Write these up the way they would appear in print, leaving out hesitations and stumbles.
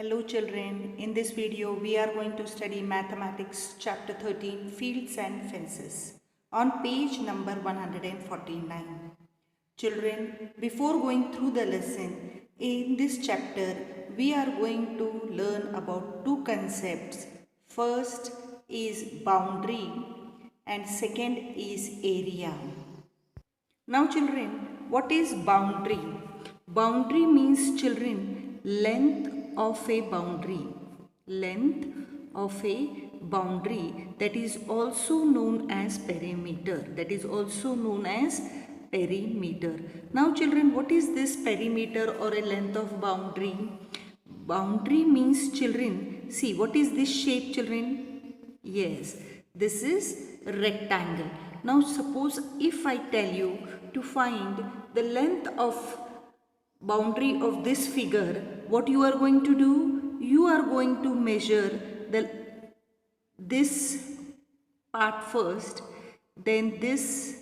Hello children, in this video we are going to study Mathematics chapter 13 Fields and Fences on page number 149. Children, before going through the lesson, in this chapter we are going to learn about two concepts. First is boundary and second is area. Now children, what is boundary? Boundary means children, length of a boundary. Length of a boundary, that is also known as perimeter. That is also known as perimeter. Now children, what is this perimeter or a length of boundary? Boundary means children, see what is this shape children? Yes, this is rectangle. Now suppose if I tell you to find the length of boundary of this figure, what you are going to do? You are going to measure this part first, then this,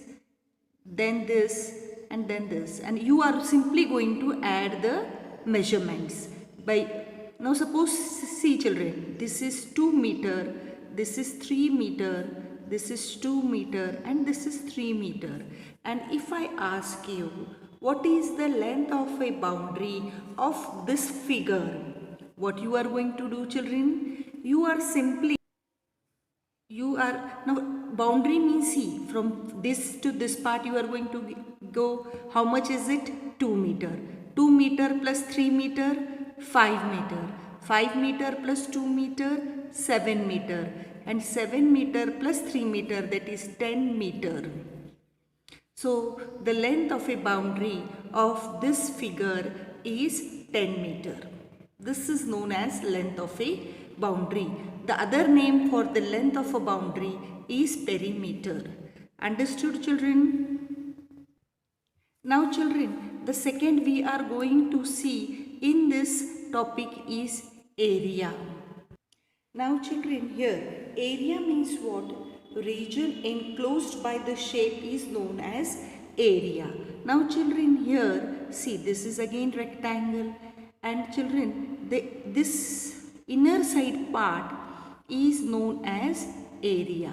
then this, and then this, and you are simply going to add the measurements. Now suppose, see children, this is 2 meter, this is 3 meter, this is 2 meter, and this is 3 meter. And if I ask you, what is the length of a boundary of this figure? What you are going to do children? Now boundary means, see, from this to this part you are going to go, how much is it? 2 meter. 2 meter plus 3 meter, 5 meter. 5 meter plus 2 meter, 7 meter. And 7 meter plus 3 meter, that is 10 meter. So the length of a boundary of this figure is 10 meter. This is known as length of a boundary. The other name for the length of a boundary is perimeter. Understood children? Now children, the second we are going to see in this topic is area. Now children, here area means what? Region enclosed by the shape is known as area. Now children, here see, this is again rectangle, and children, this inner side part is known as area.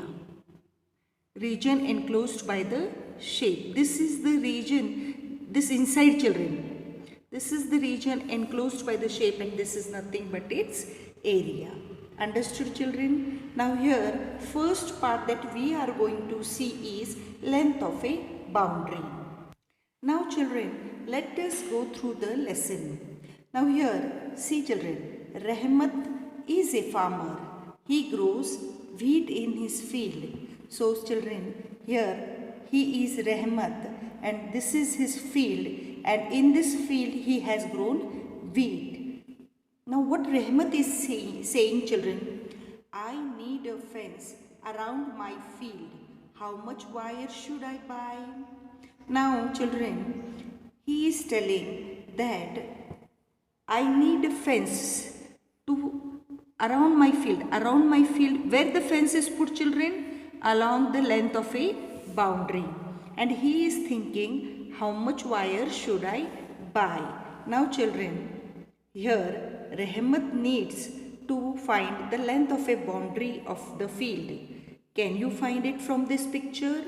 Region enclosed by the shape. This is the region, this inside children. This is the region enclosed by the shape, and this is nothing but its area. Understood children? Now here first part that we are going to see is length of a boundary. Now children, let us go through the lesson. Now here see children, Rahmat is a farmer. He grows wheat in his field. So children, here he is Rahmat and this is his field, and in this field he has grown wheat. Now what Rahmat is saying children, I need a fence around my field. How much wire should I buy? Now children, he is telling that I need a fence around my field. Around my field, where the fence is put children? Along the length of a boundary. And he is thinking, how much wire should I buy? Now children, here Rahmat needs to find the length of a boundary of the field. Can you find it from this picture?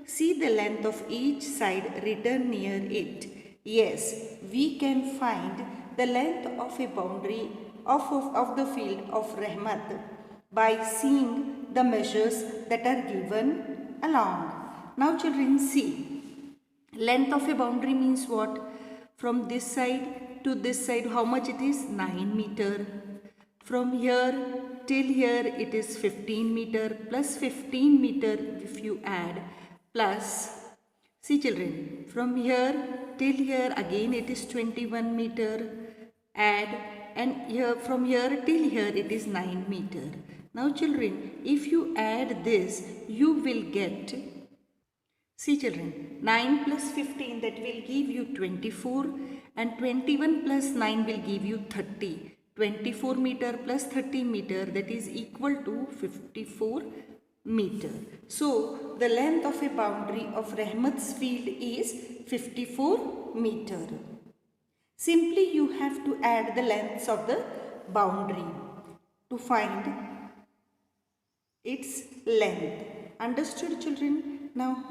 See the length of each side written near it. Yes, we can find the length of a boundary of the field of Rahmat by seeing the measures that are given along. Now children, see, length of a boundary means what? From this side to this side, how much it is? 9 meter. From here till here it is 15 meter plus 15 meter if you add, plus, see children, from here till here again it is 21 meter, add, and here from here till here it is 9 meter. Now children, if you add this, you will get, see children, 9 plus 15, that will give you 24, and 21 plus 9 will give you 30. 24 meter plus 30 meter, that is equal to 54 meter. So the length of a boundary of Rahmat's field is 54 meter. Simply you have to add the lengths of the boundary to find its length. Understood, children? Now,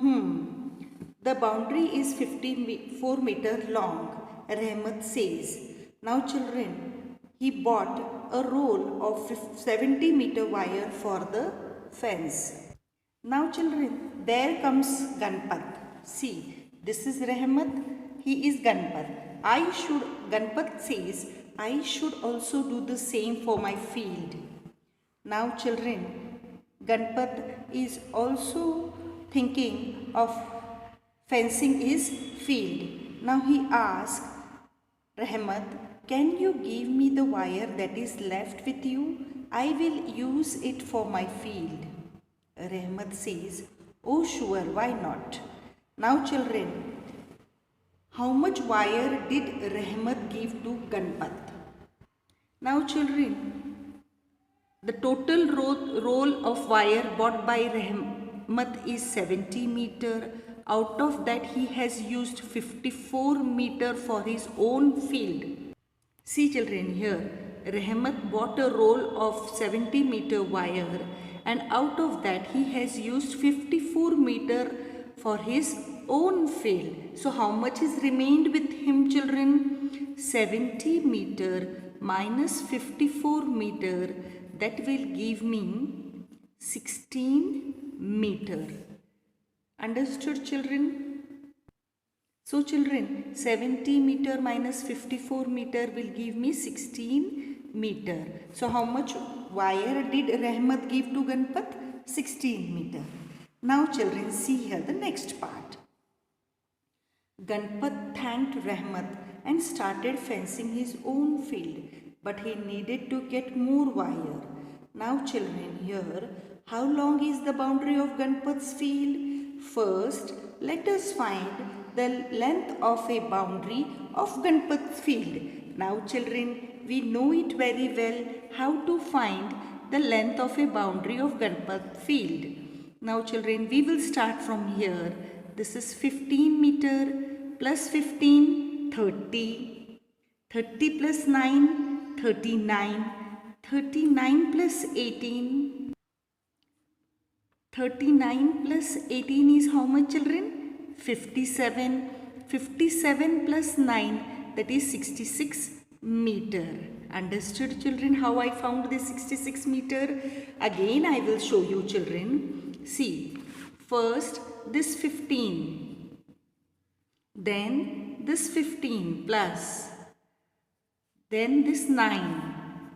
the boundary is 54 meter long, Rahmat says. Now, children, he bought a roll of 70-meter wire for the fence. Now, children, there comes Ganpat. See, this is Rahmat, he is Ganpat. Ganpat says, I should also do the same for my field. Now, children, Ganpat is also thinking of fencing his field. Now, he asked, Rahmat, can you give me the wire that is left with you? I will use it for my field. Rahmat says, oh sure, why not? Now children, how much wire did Rahmat give to Ganpat? Now children, the total roll of wire bought by Rahmat is 70 meter. Out of that he has used 54 meter for his own field. See children, here Rahmat bought a roll of 70 meter wire, and out of that he has used 54 meter for his own field. So how much is remained with him, children? 70 meter minus 54 meter, that will give me 16 meter. Understood, children? So children, 70 meter minus 54 meter will give me 16 meter. So how much wire did Rahmat give to Ganpat? 16 meter. Now children, see here the next part. Ganpat thanked Rahmat and started fencing his own field, but he needed to get more wire. Now children, here, how long is the boundary of Ganpat's field? First, let us find the length of a boundary of Ganpat's field. Now children, we know it very well how to find the length of a boundary of Ganpat's field. Now children, we will start from here. This is 15 meter plus 15, 30. 30 plus 9, 39. 39 plus 18. 39 plus 18 is how much, children? 57. 57 plus 9, that is 66 meter. Understood, children, how I found this 66 meter? Again, I will show you, children. See, first this 15. Then this 15 plus. Then this 9.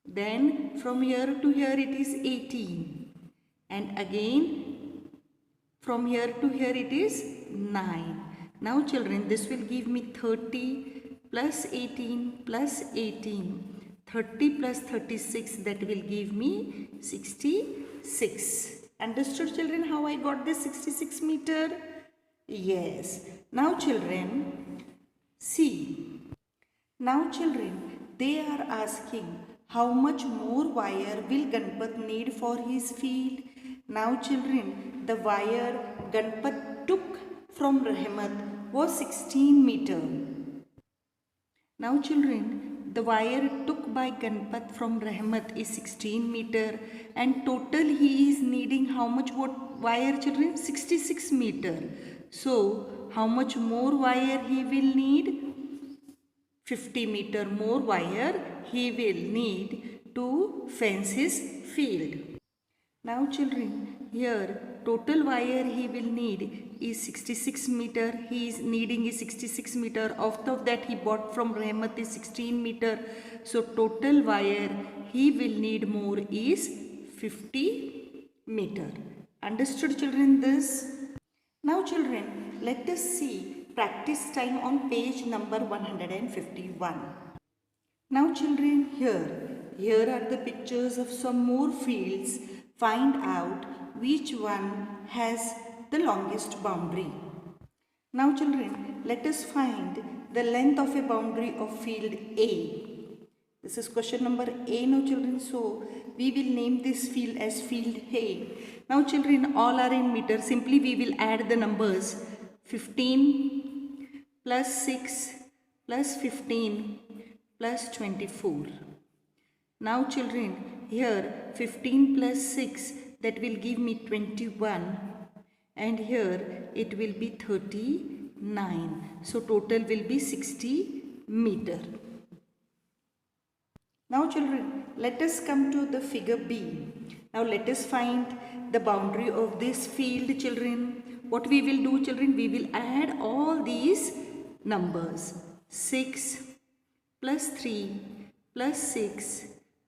Then from here to here it is 18. And again from here to here it is 9. Now children, this will give me 30 plus 18 plus 18. 30 plus 36, that will give me 66. Understood, children, how I got this 66 meter? Yes. Now children, see. Now children, they are asking how much more wire will Ganpat need for his field? Now children, the wire Ganpat took from Rahmat was 16 meter. Now children, the wire took by Ganpat from Rahmat is 16 meter, and total he is needing how much wire, children? 66 meter. So how much more wire he will need? 50 meter more wire he will need to fence his field. Now children, here total wire he will need is 66 meter. He is needing is 66 meter. Out of that he bought from Rahmat is 16 meter. So total wire he will need more is 50 meter. Understood, children, this? Now children, let us see practice time on page number 151. Now children, here are the pictures of some more fields. Find out which one has the longest boundary. Now children, let us find the length of a boundary of field A. This is question number A now children. So we will name this field as field A. Now children, all are in meter. Simply we will add the numbers. 15 plus 6 plus 15 plus 24. Now children, here 15 plus 6, that will give me 21, and here it will be 39. So total will be 60 meter. Now children, let us come to the figure B. Now let us find the boundary of this field, children. What we will do, children, we will add all these numbers. 6 plus 3 plus 6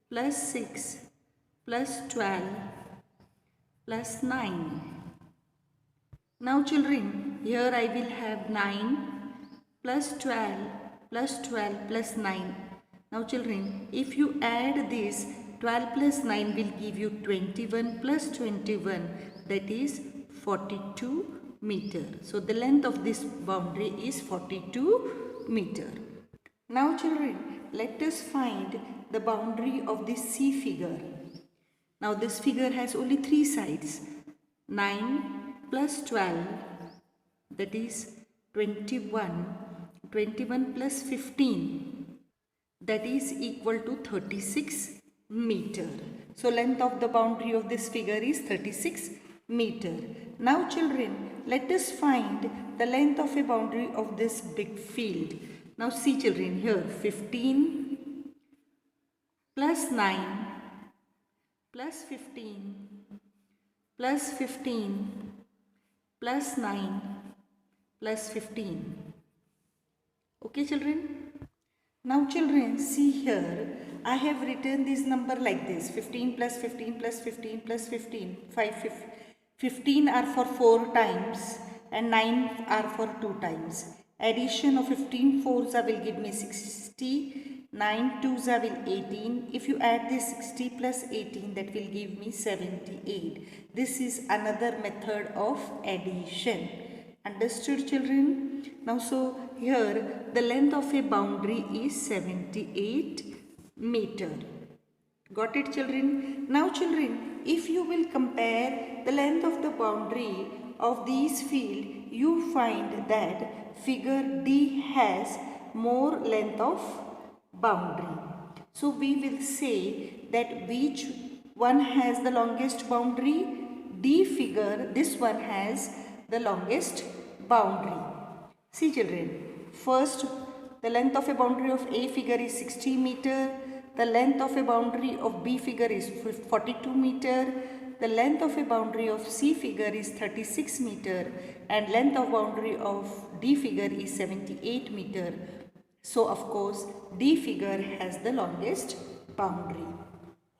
plus 6 plus 12 plus 9. Now children, here I will have 9 plus 12 plus 12 plus 9. Now children, if you add this, 12 plus 9 will give you 21 plus 21, that is 42 meter. So the length of this boundary is 42 meter. Now children, let us find the boundary of this C figure. Now this figure has only 3 sides. 9 plus 12, that is 21. 21 plus 15, that is equal to 36 meter. So length of the boundary of this figure is 36 meter. Now children, let us find the length of a boundary of this big field. Now see children, here 15 plus 9 plus 15 plus 15 plus 9 plus 15. Okay children? Now children, see here, I have written this number like this, 15 plus 15 plus 15 plus 15, 15 are for 4 times and 9 are for 2 times. Addition of 15 fours will give me 60, 9 twos will 18. If you add this 60 plus 18, that will give me 78. This is another method of addition. Understood children? Now so here the length of a boundary is 78 meter. Got it children? Now children, if you will compare the length of the boundary of these field, you find that figure D has more length of boundary. So we will say that which one has the longest boundary? D figure, this one has the longest boundary. See children, first the length of a boundary of A figure is 60 meter. The length of a boundary of B figure is 42 meter. The length of a boundary of C figure is 36 meter. And length of boundary of D figure is 78 meter. So of course D figure has the longest boundary.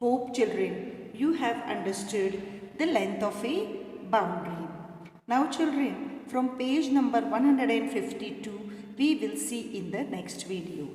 Hope children you have understood the length of a boundary. Now children, from page number 152 we will see in the next video.